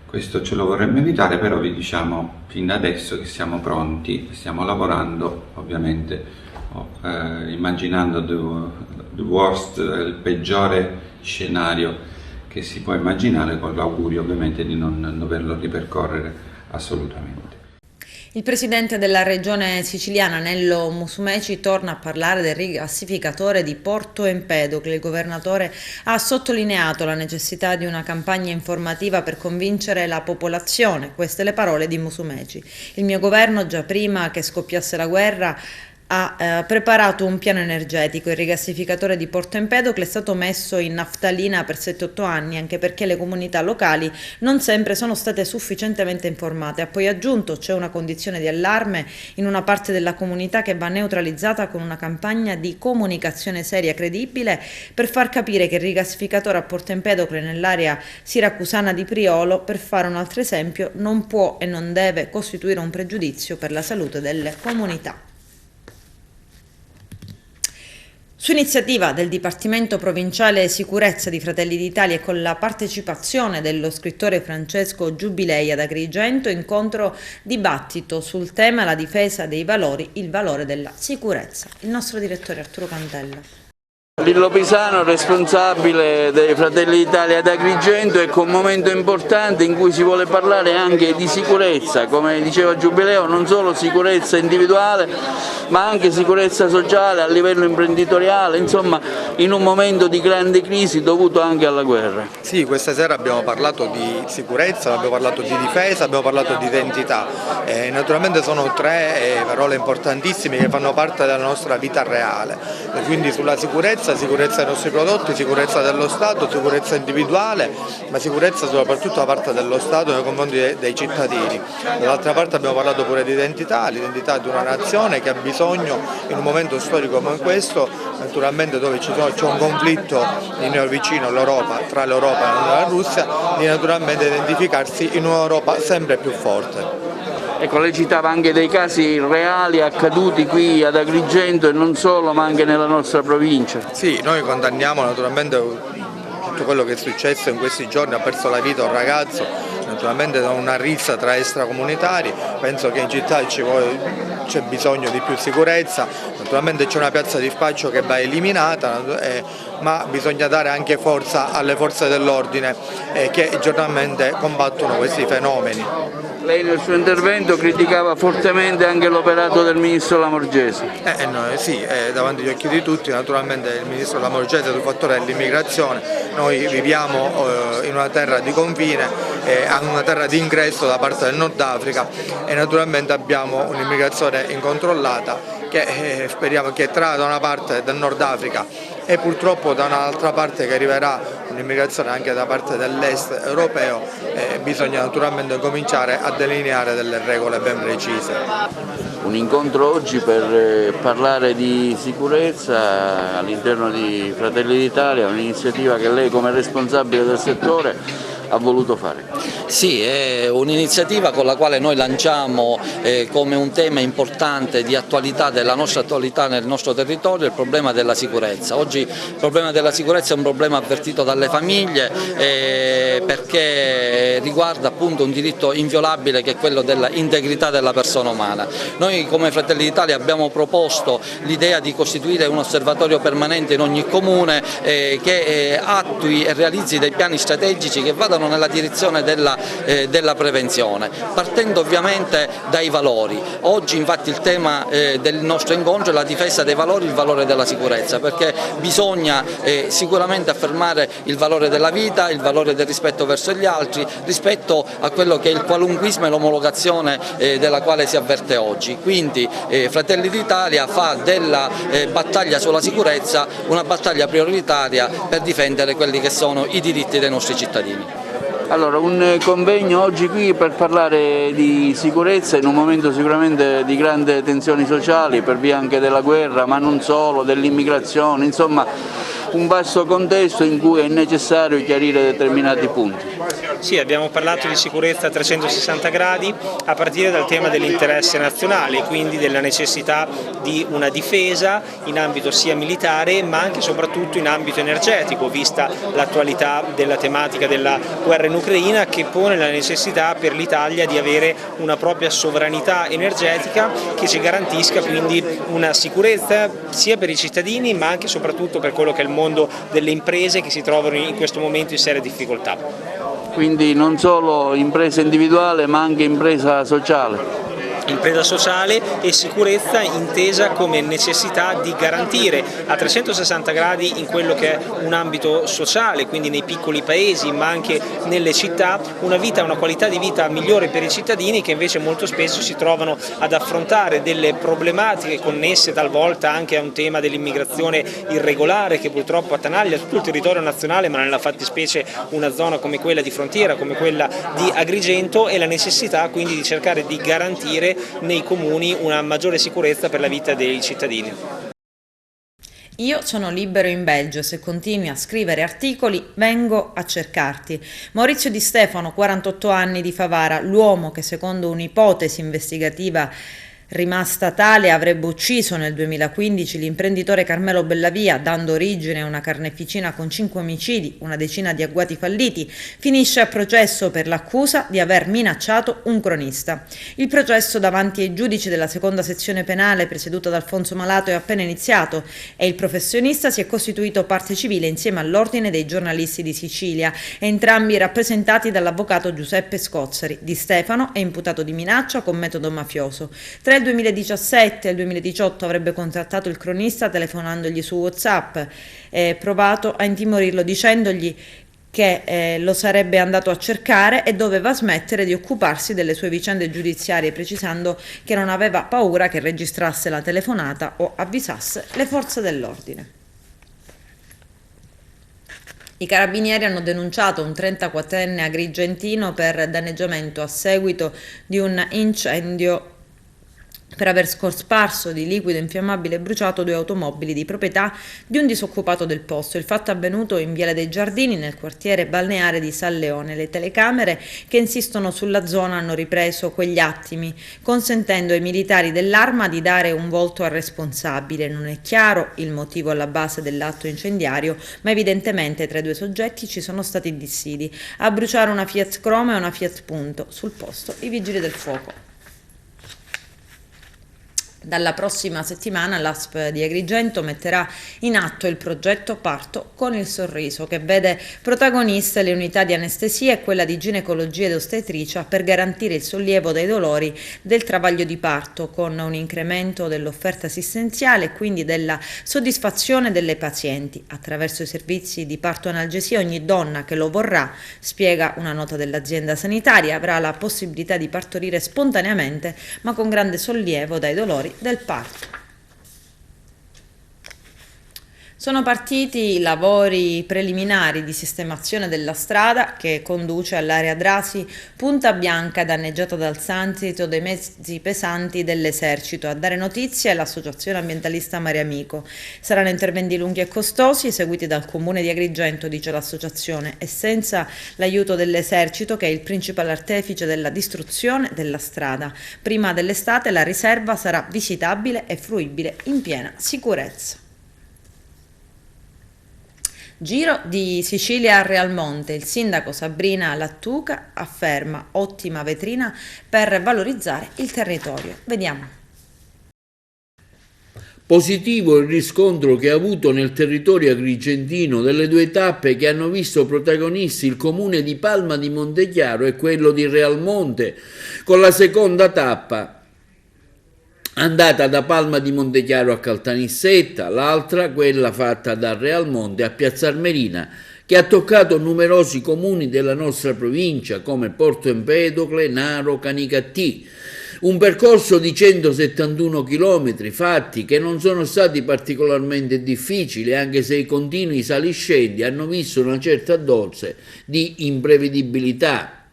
Questo ce lo vorremmo evitare, però vi diciamo fin da adesso che siamo pronti, stiamo lavorando, ovviamente immaginando the worst, il peggiore scenario che si può immaginare, con l'augurio ovviamente di non doverlo ripercorrere assolutamente. Il presidente della regione siciliana Nello Musumeci torna a parlare del rigassificatore di Porto Empedocle. Il governatore ha sottolineato la necessità di una campagna informativa per convincere la popolazione. Queste le parole di Musumeci. Il mio governo, già prima che scoppiasse la guerra, ha preparato un piano energetico. Il rigassificatore di Porto Empedocle è stato messo in naftalina per 7-8 anni, anche perché le comunità locali non sempre sono state sufficientemente informate. Ha poi aggiunto: c'è una condizione di allarme in una parte della comunità che va neutralizzata con una campagna di comunicazione seria e credibile per far capire che il rigassificatore a Porto Empedocle, nell'area siracusana di Priolo, per fare un altro esempio, non può e non deve costituire un pregiudizio per la salute delle comunità. Su iniziativa del Dipartimento Provinciale Sicurezza di Fratelli d'Italia e con la partecipazione dello scrittore Francesco Giubilei ad Agrigento, incontro dibattito sul tema la difesa dei valori, il valore della sicurezza. Il nostro direttore Arturo Cantella. Lillo Pisano, responsabile dei Fratelli d'Italia ad Agrigento, è un momento importante in cui si vuole parlare anche di sicurezza, come diceva Giubileo, non solo sicurezza individuale ma anche sicurezza sociale a livello imprenditoriale, insomma in un momento di grande crisi dovuto anche alla guerra. Sì, questa sera abbiamo parlato di sicurezza, abbiamo parlato di difesa, abbiamo parlato di identità. Naturalmente sono tre parole importantissime che fanno parte della nostra vita reale, quindi sulla sicurezza sicurezza dei nostri prodotti, sicurezza dello Stato, sicurezza individuale, ma sicurezza soprattutto da parte dello Stato nei confronti dei cittadini. Dall'altra parte abbiamo parlato pure di identità, l'identità di una nazione che ha bisogno in un momento storico come questo, naturalmente dove c'è un conflitto vicino all'Europa, tra l'Europa e la Russia, di naturalmente identificarsi in un'Europa sempre più forte. Ecco, lei citava anche dei casi reali accaduti qui ad Agrigento e non solo, ma anche nella nostra provincia. Sì, noi condanniamo naturalmente tutto quello che è successo in questi giorni, ha perso la vita un ragazzo, naturalmente da una rissa tra extracomunitari, penso che in città c'è bisogno di più sicurezza, naturalmente c'è una piazza di spaccio che va eliminata, ma bisogna dare anche forza alle forze dell'ordine che giornalmente combattono questi fenomeni. Lei nel suo intervento criticava fortemente anche l'operato del Ministro Lamorgese. Sì, davanti agli occhi di tutti, naturalmente il Ministro Lamorgese sul fattore dell'immigrazione. Noi viviamo in una terra di confine, una terra di ingresso da parte del Nord Africa e naturalmente abbiamo un'immigrazione incontrollata che speriamo che tra da una parte del Nord Africa e purtroppo da un'altra parte che arriverà un'immigrazione anche da parte dell'est europeo, bisogna naturalmente cominciare a delineare delle regole ben precise. Un incontro oggi per parlare di sicurezza all'interno di Fratelli d'Italia, un'iniziativa che lei come responsabile del settore ha voluto fare. Sì, è un'iniziativa con la quale noi lanciamo come un tema importante di attualità, della nostra attualità nel nostro territorio, il problema della sicurezza. Oggi il problema della sicurezza è un problema avvertito dalle famiglie perché riguarda appunto un diritto inviolabile che è quello dell'integrità della persona umana. Noi come Fratelli d'Italia abbiamo proposto l'idea di costituire un osservatorio permanente in ogni comune che attui e realizzi dei piani strategici che vadano nella direzione della prevenzione, partendo ovviamente dai valori. Oggi infatti il tema del nostro incontro è la difesa dei valori, il valore della sicurezza, perché bisogna sicuramente affermare il valore della vita, il valore del rispetto verso gli altri, rispetto a quello che è il qualunquismo e l'omologazione della quale si avverte oggi. Quindi Fratelli d'Italia fa della battaglia sulla sicurezza una battaglia prioritaria per difendere quelli che sono i diritti dei nostri cittadini. Allora, un convegno oggi qui per parlare di sicurezza in un momento sicuramente di grandi tensioni sociali per via anche della guerra, ma non solo, dell'immigrazione, insomma un vasto contesto in cui è necessario chiarire determinati punti. Sì, abbiamo parlato di sicurezza a 360 gradi a partire dal tema dell'interesse nazionale, quindi della necessità di una difesa in ambito sia militare ma anche e soprattutto in ambito energetico, vista l'attualità della tematica della guerra in Ucraina, che pone la necessità per l'Italia di avere una propria sovranità energetica che ci garantisca quindi una sicurezza sia per i cittadini ma anche e soprattutto per quello che è il mondo delle imprese che si trovano in questo momento in seria difficoltà. Quindi non solo impresa individuale ma anche impresa sociale. Impresa sociale e sicurezza intesa come necessità di garantire a 360 gradi in quello che è un ambito sociale, quindi nei piccoli paesi ma anche nelle città, una vita, una qualità di vita migliore per i cittadini che invece molto spesso si trovano ad affrontare delle problematiche connesse talvolta anche a un tema dell'immigrazione irregolare che purtroppo attanaglia tutto il territorio nazionale, ma nella fattispecie una zona come quella di frontiera, come quella di Agrigento, e la necessità quindi di cercare di garantire nei comuni una maggiore sicurezza per la vita dei cittadini. Io sono libero in Belgio, se continui a scrivere articoli vengo a cercarti. Maurizio Di Stefano, 48 anni, di Favara, l'uomo che secondo un'ipotesi investigativa rimasta tale avrebbe ucciso nel 2015 l'imprenditore Carmelo Bellavia, dando origine a una carneficina con 5 omicidi, una decina di agguati falliti, finisce a processo per l'accusa di aver minacciato un cronista. Il processo davanti ai giudici della seconda sezione penale, presieduta da Alfonso Malato, è appena iniziato e il professionista si è costituito parte civile insieme all'Ordine dei giornalisti di Sicilia, entrambi rappresentati dall'avvocato Giuseppe Scozzari. Di Stefano è imputato di minaccia con metodo mafioso. Tra il 2017 e il 2018 avrebbe contattato il cronista telefonandogli su WhatsApp, provato a intimorirlo dicendogli che lo sarebbe andato a cercare e doveva smettere di occuparsi delle sue vicende giudiziarie, precisando che non aveva paura che registrasse la telefonata o avvisasse le forze dell'ordine. I carabinieri hanno denunciato un 34enne agrigentino per danneggiamento a seguito di un incendio per aver sparso di liquido infiammabile e bruciato 2 automobili di proprietà di un disoccupato del posto. Il fatto è avvenuto in Viale dei Giardini, nel quartiere balneare di San Leone. Le telecamere che insistono sulla zona hanno ripreso quegli attimi, consentendo ai militari dell'Arma di dare un volto al responsabile. Non è chiaro il motivo alla base dell'atto incendiario, ma evidentemente tra i 2 soggetti ci sono stati dissidi. A bruciare una Fiat Croma e una Fiat Punto. Sul posto i vigili del fuoco. Dalla prossima settimana l'ASP di Agrigento metterà in atto il progetto Parto con il sorriso, che vede protagoniste le unità di anestesia e quella di ginecologia ed ostetricia per garantire il sollievo dai dolori del travaglio di parto, con un incremento dell'offerta assistenziale e quindi della soddisfazione delle pazienti. Attraverso i servizi di parto analgesia ogni donna che lo vorrà, spiega una nota dell'azienda sanitaria, avrà la possibilità di partorire spontaneamente ma con grande sollievo dai dolori del parto. Sono partiti i lavori preliminari di sistemazione della strada che conduce all'area Drasi Punta Bianca, danneggiata dal transito dei mezzi pesanti dell'esercito. A dare notizia è l'associazione ambientalista Mare Amico. Saranno interventi lunghi e costosi eseguiti dal comune di Agrigento, dice l'associazione, e senza l'aiuto dell'esercito, che è il principale artefice della distruzione della strada. Prima dell'estate la riserva sarà visitabile e fruibile in piena sicurezza. Giro di Sicilia a Realmonte, il sindaco Sabrina Lattuca afferma ottima vetrina per valorizzare il territorio. Vediamo. Positivo il riscontro che ha avuto nel territorio agrigentino delle 2 tappe che hanno visto protagonisti il comune di Palma di Montechiaro e quello di Realmonte, con la seconda tappa andata da Palma di Montechiaro a Caltanissetta, l'altra quella fatta da Realmonte a Piazza Armerina, che ha toccato numerosi comuni della nostra provincia come Porto Empedocle, Naro, Canicattì. Un percorso di 171 km fatti che non sono stati particolarmente difficili, anche se i continui saliscendi hanno visto una certa dose di imprevedibilità.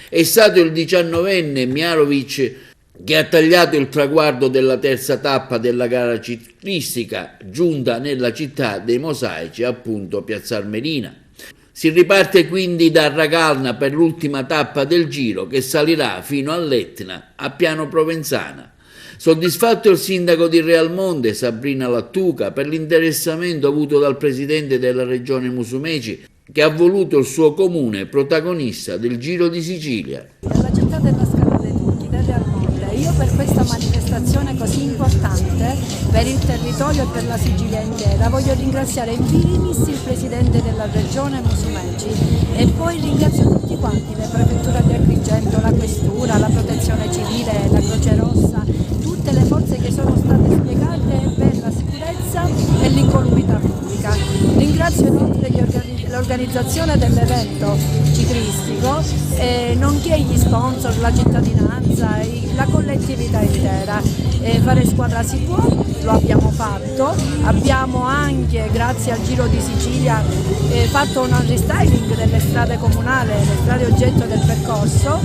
È stato il 19enne Miarovic che ha tagliato il traguardo della terza tappa della gara ciclistica giunta nella città dei mosaici, appunto Piazza Armerina. Si riparte quindi da Ragalna per l'ultima tappa del giro che salirà fino all'Etna a Piano Provenzana. Soddisfatto il sindaco di Realmonte, Sabrina Lattuca, per l'interessamento avuto dal presidente della regione Musumeci, che ha voluto il suo comune protagonista del Giro di Sicilia. Nella città della Scala dei Turchi, del Realmonte, io per questa manifestazione così importante per il territorio e per la Sicilia intera voglio ringraziare in primis il presidente della regione Musumeci e poi ringrazio tutti quanti, le prefetture di Agrigento, la questura, la protezione civile, la Croce Rossa, tutte le forze che sono state spiegate per la sicurezza e l'incolumità pubblica. Ringrazio inoltre l'organizzazione dell'evento ciclistico, nonché gli sponsor, la cittadinanza, la collettività intera. Fare squadra si può, lo abbiamo fatto, abbiamo anche grazie al Giro di Sicilia fatto un restyling delle strade comunali, le strade oggetto del percorso,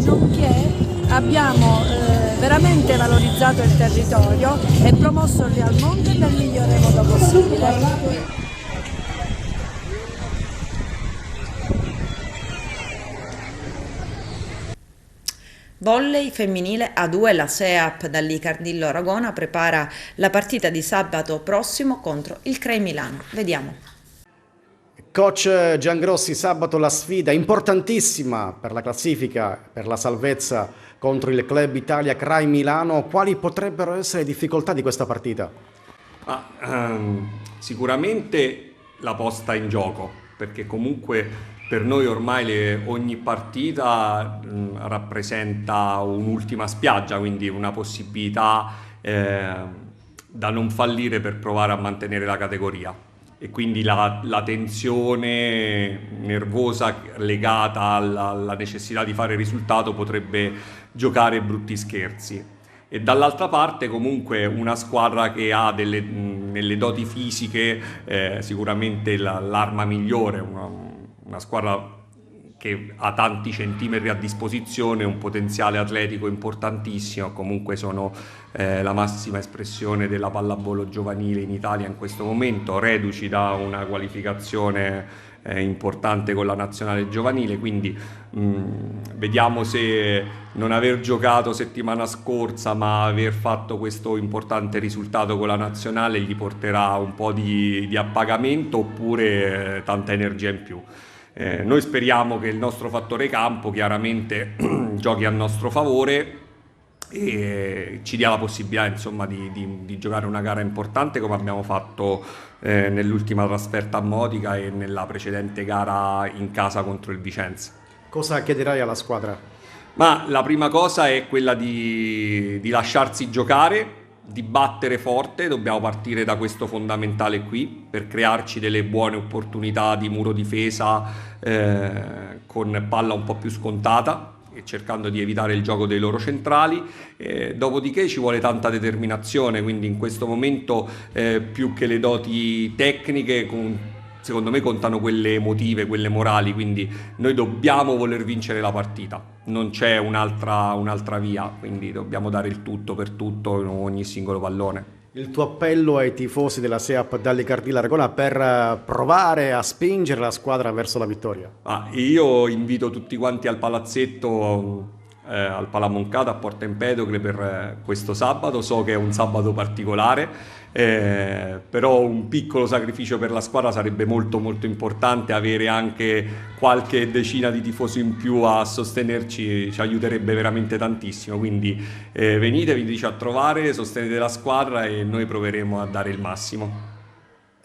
nonché abbiamo veramente valorizzato il territorio e promosso il Realmonte nel migliore modo possibile. Volley femminile A2, la SEAP dall'Icardillo Aragona prepara la partita di sabato prossimo contro il CREI Milano. Vediamo. Coach Giangrossi, sabato la sfida importantissima per la classifica, per la salvezza contro il Club Italia CREI Milano. Quali potrebbero essere le difficoltà di questa partita? Sicuramente la posta in gioco, perché comunque per noi ormai ogni partita rappresenta un'ultima spiaggia, quindi una possibilità da non fallire per provare a mantenere la categoria. E quindi la tensione nervosa legata alla necessità di fare risultato potrebbe giocare brutti scherzi. E dall'altra parte comunque una squadra che ha nelle doti fisiche sicuramente l'arma migliore, una squadra che ha tanti centimetri a disposizione, un potenziale atletico importantissimo, comunque sono la massima espressione della pallavolo giovanile in Italia in questo momento, reduci da una qualificazione importante con la nazionale giovanile, quindi vediamo se non aver giocato settimana scorsa ma aver fatto questo importante risultato con la nazionale gli porterà un po' di appagamento oppure tanta energia in più. Noi speriamo che il nostro fattore campo chiaramente giochi a nostro favore e ci dia la possibilità insomma di giocare una gara importante come abbiamo fatto nell'ultima trasferta a Modica e nella precedente gara in casa contro il Vicenza. Cosa chiederai alla squadra? Ma la prima cosa è quella di lasciarsi giocare, di battere forte, dobbiamo partire da questo fondamentale qui per crearci delle buone opportunità di muro difesa con palla un po' più scontata e cercando di evitare il gioco dei loro centrali, dopodiché ci vuole tanta determinazione, quindi in questo momento più che le doti tecniche secondo me contano quelle emotive, quelle morali, quindi noi dobbiamo voler vincere la partita, non c'è un'altra via, quindi dobbiamo dare il tutto per tutto in ogni singolo pallone. Il tuo appello ai tifosi della SEAP Dalli-Cardillo Aragona per provare a spingere la squadra verso la vittoria? Io invito tutti quanti al palazzetto, al Palamoncata, a Porta Empedocle per questo sabato. So che è un sabato particolare, però un piccolo sacrificio per la squadra sarebbe molto molto importante. Avere anche qualche decina di tifosi in più a sostenerci ci aiuterebbe veramente tantissimo, quindi veniteci a trovare, sostenete la squadra e noi proveremo a dare il massimo.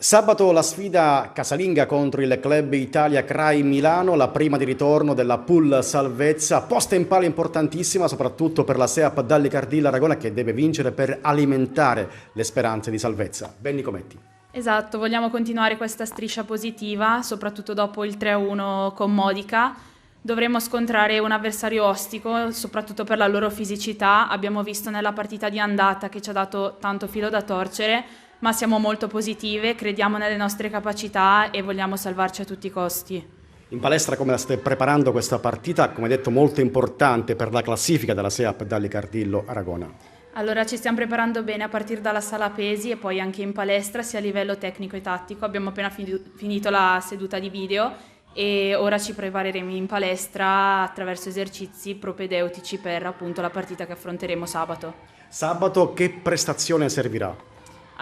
Sabato la sfida casalinga contro il Club Italia CRAI Milano, la prima di ritorno della pool salvezza, posta in palla importantissima soprattutto per la SEAP Dalli-Cardillo Aragona che deve vincere per alimentare le speranze di salvezza. Benny Cometti. Esatto, vogliamo continuare questa striscia positiva, soprattutto dopo il 3-1 con Modica. Dovremo scontrare un avversario ostico, soprattutto per la loro fisicità. Abbiamo visto nella partita di andata che ci ha dato tanto filo da torcere, ma siamo molto positive, crediamo nelle nostre capacità e vogliamo salvarci a tutti i costi. In palestra come la state preparando questa partita, come detto molto importante per la classifica della SEAP Dalli-Cardillo Aragona? Allora ci stiamo preparando bene a partire dalla sala pesi e poi anche in palestra sia a livello tecnico e tattico. Abbiamo appena finito la seduta di video e ora ci prepareremo in palestra attraverso esercizi propedeutici per appunto la partita che affronteremo sabato. Sabato che prestazione servirà?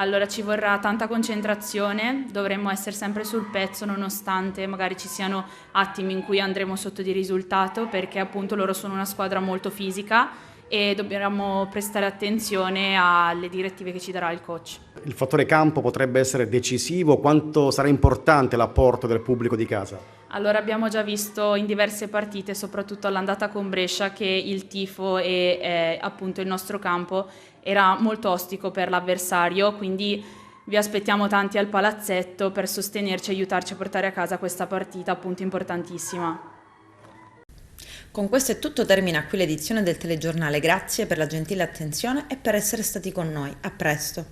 Allora ci vorrà tanta concentrazione, dovremmo essere sempre sul pezzo nonostante magari ci siano attimi in cui andremo sotto di risultato perché appunto loro sono una squadra molto fisica e dobbiamo prestare attenzione alle direttive che ci darà il coach. Il fattore campo potrebbe essere decisivo, quanto sarà importante l'apporto del pubblico di casa? Allora abbiamo già visto in diverse partite, soprattutto all'andata con Brescia, che il tifo e appunto il nostro campo era molto ostico per l'avversario, quindi vi aspettiamo tanti al palazzetto per sostenerci e aiutarci a portare a casa questa partita appunto importantissima. Con questo è tutto, termina qui l'edizione del telegiornale, grazie per la gentile attenzione e per essere stati con noi, a presto.